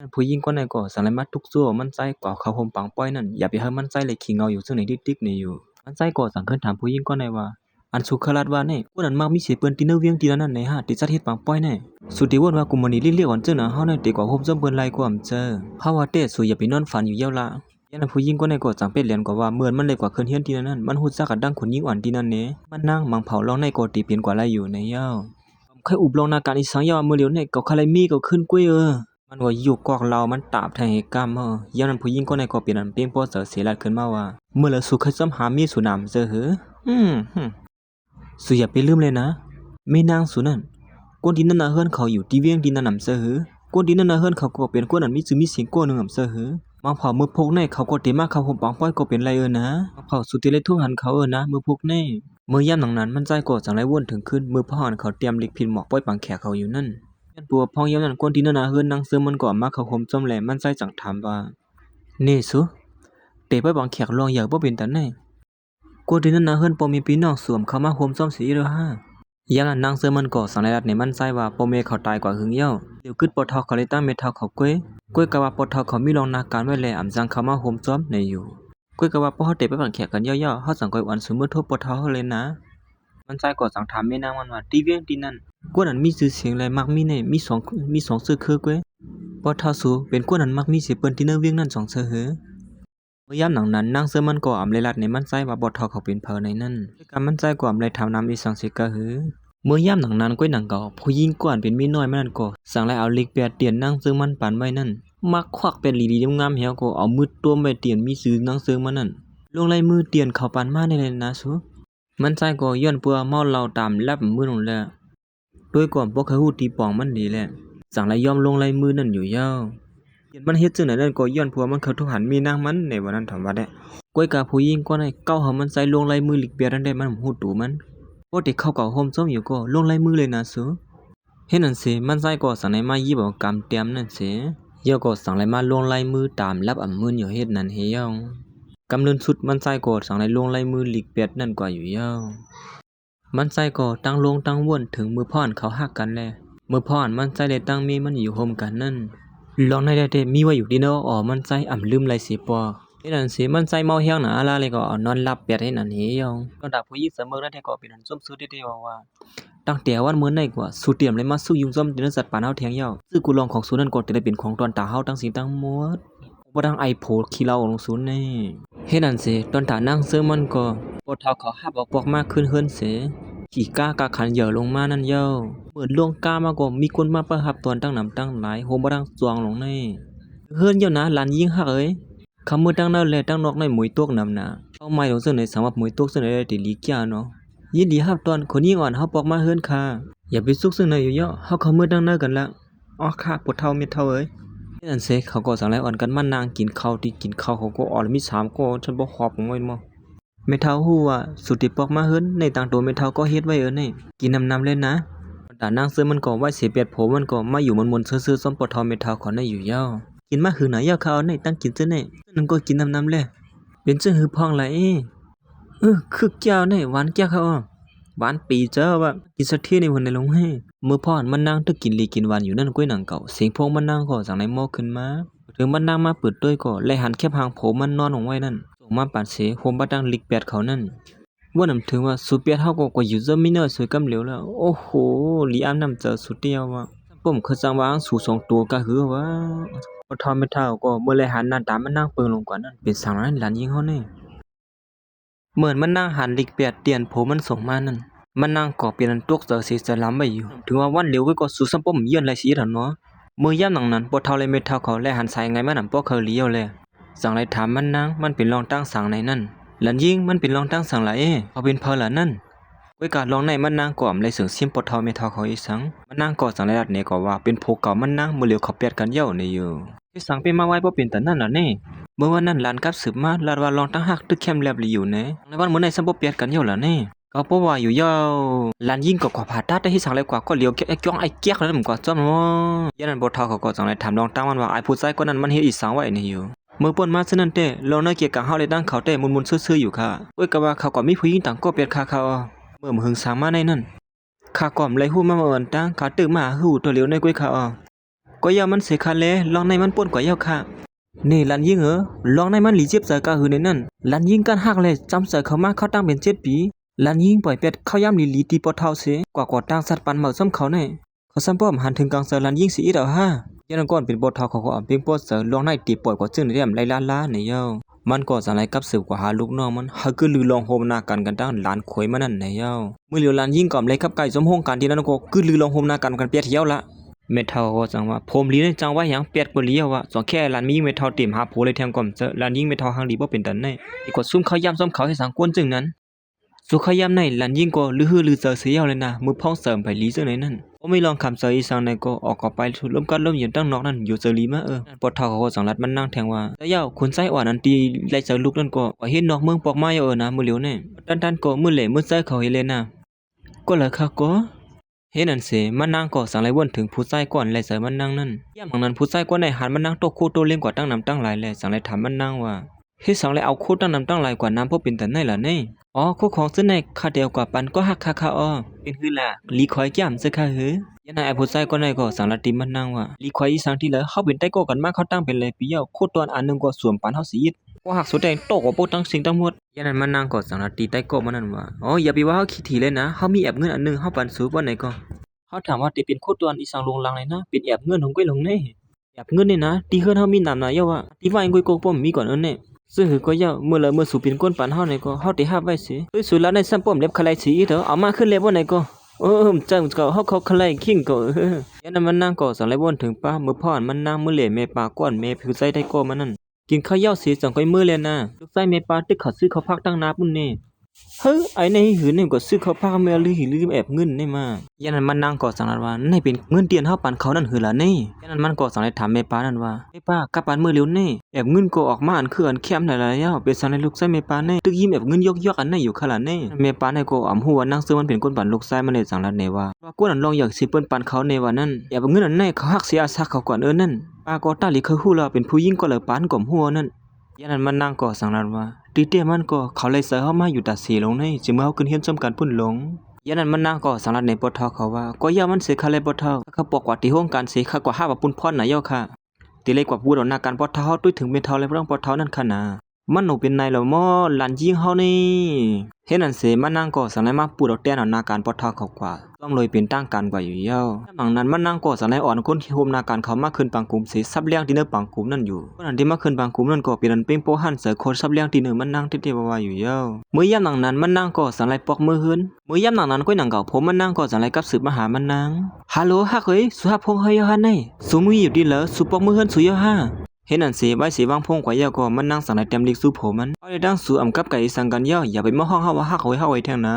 ผู้หญิงคนไหนก็สังเลยมาทุกซั่วมันใจก่อเขาห่มปังป้อยนั่นอย่าไปให้มันใจเลยขี้เงาอยู่ซึ่งในติ๊กๆนี่อยู่มันใจก็สังเคินถามผู้หญิงคนไหนว่าอันสุขลัดว่าแน่กูนั้นมักมีเสียเปิ้นตีเนอเวียงตีนั้นในฮะติจัดเฮ็ดปังป้อยแน่สุดที่วนว่ากูมันนี่เรียกๆอ่อนเจ้าน่ะเฮานั่นติกว่าห่มซ้ำเปิ้นไล่กว่าอำเจอเฮาว่าเต้สุอย่าไปนอนฝันอยู่เย้าละยันผู้หญิงคนไหนก็จังเป็ดเลียนกว่าว่าเหมือนมันเลยกว่าเคินเฮียนตีนั้นมันฮู้จักกันดังคนหญิงอ่อนตีนั้นแหน่มันนางมังเผาลองในก็ตีเปลี่ยนกว่าไล่อยู่ในเย้าค่อยอุบลองนาการอีสังยามื้อเหลียวเนี่ยก็คาไลมีก็ขึ้นกุ้ยมันว่าอยู่กอกเรามันตาบแทงเหตุกรรมยามนั้นผู้หญิงคนไหนก็เปลี่ยนอันเปียงปอเสือเสียหลัดขึ้นมาว่าเมื่อละสุขซ้ำหามีสุนามเจอหือสุอย่าไปลืมเลยนะแม่นางสุนั่นก้นดินนั่นน่ะเฮิรนเขาอยู่ที่เวียงดินนั่นนำเจอหือก้นดินนั่นน่ะเฮิรนเขาก็เป็นก้นอันมีชื่อมีเสียงก้นนึงนำเจอหือมังเผามือพกในเขาก็เตมาเขาห่มปองป้อยก็เป็นไรนะมังเผาสุดที่เลยทุ่งหันเขานะมือพกในเมื่อยามหนังนั้นมันใจก็จังไรวนถึงขึ้นมือพ่อหันเขาเตรียมลิกพินหมอกป้อยปังแขกเขาอยู่นั่นปัวพองยามนั้นก้นที่นั่นน่ะเฮิรนนางเสือมันก็มาเขาห่มจอมแหลมมันใจจังถามว่านี่สุเตไปบังแขกลองอยากบ่เป็นตาแน่ก้นที่นั่นน่ะเฮิรนปอมีพี่น้องสวมเข้ามาห่มจอมสีเด้อฮะยามนั้นนางเสือมันก็สังไรรัดในมันใจว่าปอเมเขาตายกว่าหึงเย้าเดี๋ยวกึดปอทอเขาเลยตั้งเมทาเขาก้วยกะว่าปอทอเขามีรองนาการไว้แลอำจังเข้ามาห่มจอมในอยู่ก้วยกะว่าปอเฮาเตไปบังแขกกันย่อๆเฮาสังก้อยอันสุมือโทปอทอเฮาเลยนะมันใจก็สังถามแม่นางมันว่าตีเวียงตีนั่นกวนนั้นมีชื่อเสียงและมักมีในมีสองชื่อคือก้วยปอทอสูเป็นกวนนั้นมักมีเสียเปิ้นที่เนอเวียงนั่นสองเสือหือเมื่อยามหนังนั้นนางเสือมันก็อำเลยรัดในมันใจว่าปอทอเขาเป็นเพอในนั้นการมันใจก็อำเลยถามนำอีสังสิกะหือเมื่อยามหนังนั้นก้วยหนังก็ผู้หญิงกวนเป็นมีน้อยมันนั่นก็สั่งเลยเอาลิกเปียเตียนนางเสือมันปานไว้นั่นมักควักเป็นลีๆงามๆเหี่ยวก็เอามือต้วมไว้เตียนมีชื่อนางเสือมันนั่นลงลายมือเตียนเข้าปานมาในเลยนะสูมันใจก็ย้อนเปื่อเมาเหล้าตามลับมือลงแล้วโดยก่อนบ่เคยฮู้ตีปองมันดีแหละสั่งเลยยอมลงลายมือนั่นอยู่ยาวเห็นมันเฮ็ดจังได๋นั่นก็ย้อนผัวมันเขาทุหันมีนางมันในวันนั้นถามว่าได้ก้อยกะผู้หญิงก็ได้เก้าหามันใส่ลงลายมือลิกเปียนั้นได้มันฮู้ตูมันบ่ได้เข้ากับห่มซ้อมอยู่ก็ลงลายมือเลยนะสูเฮ็ดนั่นสิมันใจก็สั่งเลยมายิบเอากำเตรียมนั่นสิยอก็สั่งเลยมาลงลายมือตามลับอำมืออยู่เฮ็ดนั่นเฮียงกำเนินสุดมันใจก็สั่งเลยลงลายมือลิกเปียนั่นกว่าอยู่ยาวมันใจก็ตั้งลงตั้งวนถึงมือพ่อนเขาฮักกันแลมือพ่อนมันใจได้ตั้งมีมันอยู่โฮมกันนั่นลองได้มีไว้อยู่ดีเนาะอ๋อมันใจอ่ำลืมไรสิปอนี่นั่นสิมันใจเมาเฮียงหนาอะไรเลยก็นอนหลับเปียดให้นั่นเฮียงก็ดักผู้หญิงเสมอนั่นแท้ก็เป็นอันส้มซื้อได้ว่าตั้งแต่วันมื้อไหนกว่าสู้เตรียมเลยมาสู้ยุงซ้อมดินสัตว์ป่าเฮาแทงยาวซื้อกูลองของสูนั่นก็จะได้เป็นของตอนตาเฮาทั้งสิ่งทั้งหมดบ่ดังไอโผขี้เหล้าลงสูนี่เฮ็ดนั่นสิตอนตานางเสือมันก็บ่เท่าเขาหับเอาปอกมาขึ้นเฮือนเสขี้กากะขันเหย่อลงมานั่นเย้าเหมือนลวงกามาก็มีคนมาประหับตอนตั้งนำตั้งหลายโหบ่ดังจวงลงในเฮือนเย้านะหลานยิงฮักเอ้ยคำมือตั้งนั้นแลตั้งนอกในหมวยตวกนำน่ะเอาไม้ลงซึ่งในสำหรับหมวยตวกซึ่งได้ติลีกี้เนาะยินดีฮับตอนคนยิงอ่อนเฮาปอกมาเฮือนค่ะอย่าไปซุกซึ่งในอยู่เยอะเฮาเขามือตั้งนั้นกันละอ้อค่ะปวดเท่าเม็ดเท่าเอ้ยนั่นเสเขาก็สั่งแล้วอ่อนกันมานางกินข้าวที่กินข้าวเขาก็อ่อนมี3ก็ฉันบ่ฮอบงอยมั้เมเฒ่าฮู้ว่าสุติปอกมาเฮิรนในต่างตัวเมเฒ่าก็เฮ็ดไว้นี่กินน้ำเลยนะตานางเสือมันก็ไว้เสียเปียดโผมันก็มาอยู่มนๆซื่อๆซ้อมปอทอเมเฒ่าขอได้อยู่ยาวกินมาหือหน่ะยาวเขาในตั้งกินซื่อนี่นั่นก็กินน้ำแลเป็นซื่อหือพองไหลคือแก้วนี่หวานแก้วเขาหวานปีเจ้าว่ากินสักทีในวันในลงให้มื้อพ่อนมันนั่งตึกกินลีกินหวานอยู่นั่นก้วยหนังเก่าเสียงพวกมันนั่งก็สั่งในหม้อขึ้นมาถึงมันนั่งมาเปิดด้วยก็เลยหันแคบหางโผมันนอนลงไว้นั่นส่งมาปาดเสโฮมบัดดังลิกแปดเขานั่นว่านำถึงว่าสุเปียเฮาก็อยู่ซะมีเนอสวยกำเหลียวแล้วโอ้โหลีอามนำเจอสุดเดียวว่าผมเคยจังว่าสู่2ตัวก็หือว่าพอทอไม่เท่าก็เมื่อเลยหันหน้าตามันนั่งเปิงลงกว่านั้นเป็นสังนั้นหลานยิงเฮานี่เหมือนมันนั่งหันลิกแปดเตียนโผมันส่งมานั่นมันนั่งก็เป็นอันตกเจอสิสลามไว้อยู่ถึงว่าวันเหลียวไว้ก็สู่ซ้ํปมเยือนไรสิล่ะเนาะมื้อยามหนังนั้นบ่เท่าเลยไม่เท่าเขาและหันใส่ไงมันนำบ่เคยเลี้ยวเลยสั่งไรถามมันนางมันเป็นรองตั้งสั่งในนั่นหลันยิงมันเป็นรองตั้งสั่งหลายเขาเป็นเพอละนั่นไว้การลองในมันนางก่อมเลยเสียงเสียมปอทอไม่เท่าเขาอีสังมันนางก่อสั่งไรดัดเนี่ยก็ว่าเป็นโผเก่ามันนางมื้อเหลียวเขาเปียดกันเย้าในอยู่ที่สั่งเป็นมาไว้บ่เป็นแต่นั่นล่ะนี่เมื่อวันนั้นหลานกับสืบมาลาดว่าลองตั้งฮักตึกเข้มแลบอยู่ในวันมื้อไหนซัมบ่เปียดกันเย้าล่ะนี่ก็เพราะว่าอยู่ยาวหลานยิงก็กว่าผ่าตัดได้ที่สั่งเลยกว่าก็เหลียวไอ้จ้องไอ้เกียกนั่นมันกว่าจ้อมยันนั้นบ่เท่าเขาก็สั่งเลยถามลองตั้งมันว่าไอ้ผู้ชายคนนั้นมันเฮ็ดอีสังไว้นี่อยู่เมื่อป่นมาฉะนั้นเต้ลองในเกียกกังเฮาเลยตั้งเขาเต้มุนๆซื่อๆอยู่ค่ะโอ้ยก็ว่าเขาก็มีผู้หญิงต่างก็เปียดค่าเขาเมื่อหึงสางมาในนั้นข้าก่อมเลยฮู้มาเอิ้นตั้งขาตึกมาฮู้ตัวเหลียวในก้วยเขา ก็ย่ามันเสคาแลลองในมันป่นกว่าย่าค่ะนี่ลันยิงลองในมันหลีเจ็บใจกะหือในนั่นลันยิงกันหักเลยจำใส่เขามาเข้าตั้งเป็น7 ปีลันยิงปล่อยเป็ดเข้าย่ำหลีตีปอเท่าเสกว่าตั้งสัตว์ปันเหมาซ้ำเขาแน่เขาซ้ำป้อมหันถึงกลางเสือลันยิงสีอีดเอาห้ายันก่อนเป็นปอเท่าเขาก็อ่ำเพียงปอเสือลองในตีปล่อยกว่าจึงเรียมไล่ล้าในเย้ามันก็สั่งไล่กับสืบกว่าหาลูกน้องมันหาคือลือลองโฮมนากันตั้งหลานขวยมันนั่นในเย้าเมื่อเหลียวลันยิงก่อมเลยกับไก่สมห้องการที่นั่นก็คือลือลองโฮมนากันเปียเที่ยวละเมทัลก็จังว่าผมลีนี่จังว่าหยังเปียดกว่าเลี้ยวว่าสองแค่ลันมีเมทัลเต็มหาโผเลยแทงก่อมเจอลันยิงเมทัลหังดีบ่เป็นตันในอีกกว่าซุ่มเขาย่ำซ้อมเขาให้สังกวนจึงนั้นสุขยามในลันยิงก็ลือฮือลือเจอเสียวเลยนะมือพ้องเสริมไปลีซึ่งในนั้นก็ไม่ลองคำเสยอีสังในก็ออกไปทุล้มกันล้มยืนตั้งนอกนั่นอยู่เจอลีมาปวดเท้าเขาสังรัดมันนั่งแทงว่าแต่เย้าคนไส้อ่อนอันตีไล่เจอลูกนั่นก็ว่าเห็นนอกเมืองปอกไม้นะมือเหลียวเนี่ยด้านก็มือเหล่มือไส้เขาเฮเลนะก็เลยค่ะก็เห็นนั่นเสมันนั่งก็สั่งไล่วนถึงผู้ไส้ก่อนไล่เจอมันนั่งนั่นย่ำของนั้นผู้ไส้ก่อนในหันมันนั่งโตโคโตเลี้ยงกว่าตั้งนำตั้งหลายแลสั่งไล่ถามมันนั่งว่าเฮ็ดสั่งไล่เอาโคตั้งนำตั้งหลายกว่าน้ำพบเป็นแต่ไหนล่ะเนี่ยอ๋อคู่ของซื้อในคาเดียวกว่าปันก็หักค่าอ้อเป็นคือล่ะลีคอยแก้มซึค่าหือยันนายผู้ชายก็ในก็สังละติมันนางว่าลีคอยอีสังที่แล้วเฮาเป็นใต้ก็กันมาเขาตั้งเป็นเลยปีเย้าโคตรอันนึงก็สวมปันเฮาสิยิดก็หักสุดแดงโตกว่าพวกทั้งสิ่งทั้งหมดยันนั้นมันนางก็สังละติใต้ก็มันนั่นว่าอ๋ออย่าไปว่าเฮาขี้ถี่เลยนะเฮามีแอบเงินอันนึงเฮาปันสูบ่ไหนก็เฮาถามว่าติเป็นโคตรอีสังลงลังเลยนะเป็นแอบเงินของก้อยลงแน่แอบเงินนี่นะตีเฮือนเฮามีนำน่ะเย้าว่าที่ว่าก้อยโกป้อมมีก่อนเนี่ยซึ่งหือก็ย่าเมื่อละเมื่อสู่เป็นก้นปันเฮาในก็เฮาได้หาไว้สิสุดแล้วในซ้ำป้อมเล็บคลายสีเถอะเอามาขึ้นเล็บบ่ไหนก็จังก็เฮาเขาคลายขิงก็ยันนั้นมันนั่งก็สังไลบ่ถึงป้ามื้อพ่อนมันนั่งมื้อเหล่แม่ปาก้อนแม่ผิวใจได้ก็มันนั่นกินข้าวเหย้าสิจังก้อยมื้อเลยนะลูกชายแม่ปาตึกเขาซื้อเขาพักตั้งนาปุ่นนี่เฮ้ยไอ้ในหือนี่ก็ซื้อเขาพักแม่ลือหิลืมแอบเงินนี่มายันนั้นมันนั่งก็สังนั้นว่านี่เป็นเงินเตียนเฮาปันเขานั่นหือล่ะนี่ยันนั้นมันก็สังไลถามแม่ปานั่นว่าแม่ปากลับบ้านมื้อเร็วนี่แอบเงินก็ออกมาอันคืออันแคมหลายๆยาวเป็นสังไลลูกชายแม่ปานี่ตึกยิ้มแอบเงินยกๆอันนั้นอยู่ขลาดนี่แม่ปานี่ก็อำฮู้ว่านั่งซื้อมันเป็นคนปันลูกชายมันได้สังลัดแน่ว่ากูนั่นลองอยากสิเปิ้นปันเขาในว่านั้นแอบเงินอันนั้นเขาฮักเสียซักเขาก่อนนั่นป้าก็ตาลิเคยฮู้แล้วเป็นผู้หญิงก็เลยปานก่อมหัวนั่นยันนั้นมันนั่งก็สังลัดว่าตีเต้มันก็เขาเลยเสือเฮามาอยู่ตาสีลงในจึงเมื่อเฮาขึ้นเฮียนจำการพุ่นลงยันนั้นมันนั่งก็สังลัดในปอทอเขาว่าก็ย่ามันเสคาเลยปอทอเขาปอกว่าที่ห้องการเสคากว่า5ว่าปุ่นพรน่ะย่อค่ะตีเล็กกว่าพูดเอาหน้าการปอทอเฮาตุ้ยถึงเป็นเท่าเลยบ่ต้องปอทอนั่นค่ะนะมันหนูเป็นนายแล้วมอหลานยิงเฮานี่เฮ็ดนั่นเสมันนั่งก็สังไลมาปูดเอาแต้นเอาหน้าการปอทอเขากว่าต้องเลยเป็นตั้งการกว่าอยู่เย้าหลังนั้นมันนั่งก็สังไลอ่อนคนที่โฮมหน้าการเขามาขึ้นปังกลุ่มเสซับเลี้ยงที่เนื้อปังกลุ่มนั่นอยู่คนนั้นที่มาขึ้นปังกลุ่มนั่นก็เป็นอันเป็นโปหันเสือโคซับเลี้ยงที่เนื้อมันนั่งเท่ๆว่าอยู่เย้ามื้อยามหลังนั้นมันนั่งก็สังไลปอกมือหืนมื้อยามหลังนั้นก้อยหนังเก่าผมมันนั่งก็สังไลกับสืบมาหามันนั่งฮัลโหลฮักเอ้ยสุภาพพงษ์เฮยฮันนี่สุมืออยู่ดีเหรอสุปอกมือหืนสุยฮะเห็นนั่นสิไว้สิวางพงกว่าเยาก็มันนั่งสังไลเต็มลิกสู้ผมมันเอาได้ดังสู่อำกับไก่สังกันเยาอย่าไปมาห้องเฮาว่าฮักเฮาไว้แทงนะ